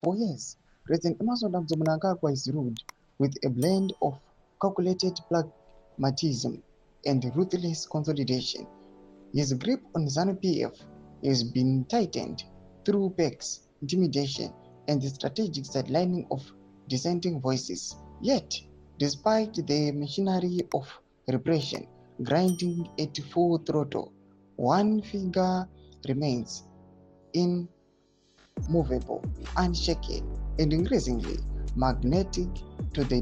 For years, President Emmerson Mnangagwa is ruled with a blend of calculated pragmatism and ruthless consolidation. His grip on ZANU-PF has been tightened through PECs, intimidation, and the strategic sidelining of dissenting voices. Yet, despite the machinery of repression grinding at full throttle, one figure remains immovable, unshaken, and increasingly magnetic to the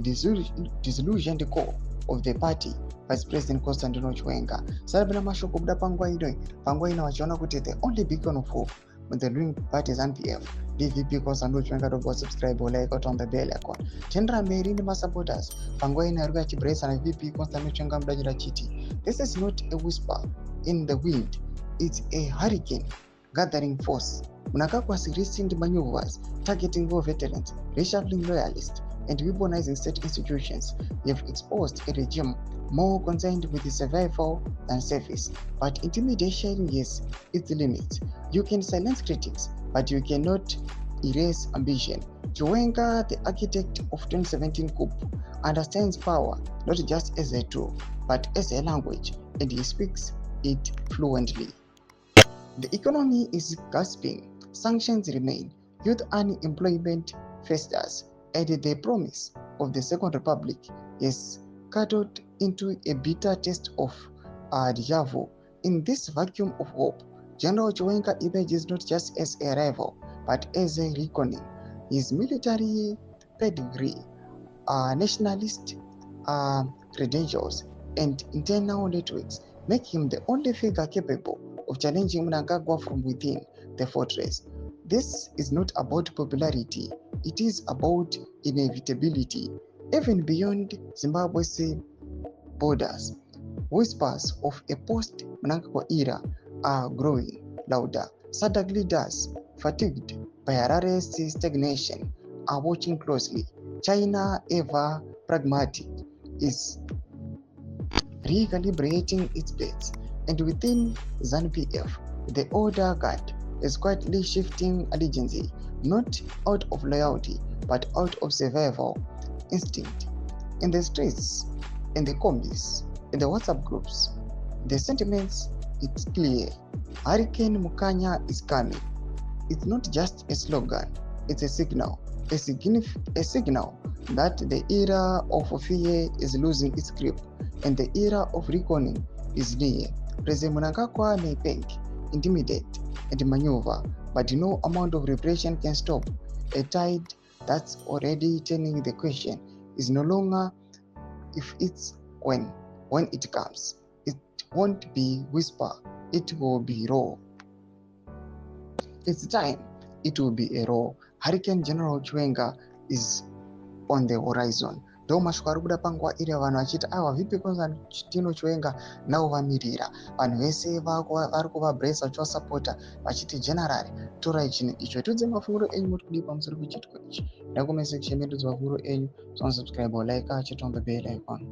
disillusioned core of the party. Vice President Constantino Chiwenga sarabina mashoko kuda panguwa ino wachiona kuti the only beacon of hope with the ruling party is NPF. DVP Constantino Chiwenga to go subscribe or like on the bell icon. Tendra Meri ni supporters panguwa ino yaruga chibrace na VP Constantino Chiwenga mdajira chiti. This is not a whisper in the wind. It's a hurricane gathering force. Mnangagwa's recent maneuvers targeting war veterans, reshuffling loyalists, and weaponizing state institutions have exposed a regime more concerned with the survival than service. But intimidation has its limits. You can silence critics, but you cannot erase ambition. Chiwenga, the architect of 2017 coup, understands power not just as a tool, but as a language, and he speaks it fluently. The economy is gasping, sanctions remain, youth unemployment festers, and the promise of the Second Republic is curdled into a bitter taste of deja vu. In this vacuum of hope, General Chiwenga emerges not just as a rival, but as a reckoning. His military pedigree, nationalist credentials, and internal networks make him the only figure capable of challenging Mnangagwa from within the fortress. This is not about popularity, it is about inevitability. Even beyond Zimbabwe's borders, whispers of a post-Mnangagwa era are growing louder. SADC leaders, fatigued by Harare's stagnation, are watching closely. China, ever pragmatic, is recalibrating its bets, and within ZANU-PF, the older guard is quietly shifting allegiance, not out of loyalty, but out of survival instinct. In the streets, in the combis, in the WhatsApp groups, the sentiments, it's clear. Hurricane Mukanya is coming. It's not just a slogan, it's a signal. A signal that the era of fear is losing its grip and the era of reckoning is near. President Mnangagwa may beg, intimidate, and maneuver, but no amount of repression can stop a tide that's already turning. The question is no longer if it's when it comes. It won't be whisper, it will be raw. It's time, it will be a raw. Hurricane General Chiwenga is on the horizon. Ndo mashwari kuda panguwa iri vanhu vachiti awa vipi Constantino Chiwenga navo vamirira, vanhu vese vari kuvabrace vachivasapota vachiti general torai chinhu icho. Tudze mafunguro enyu muri kudii pamusoro pechitiko ichi. Ndakumesection medu mafunguro enyu, subscribe or like, chit on the bell icon.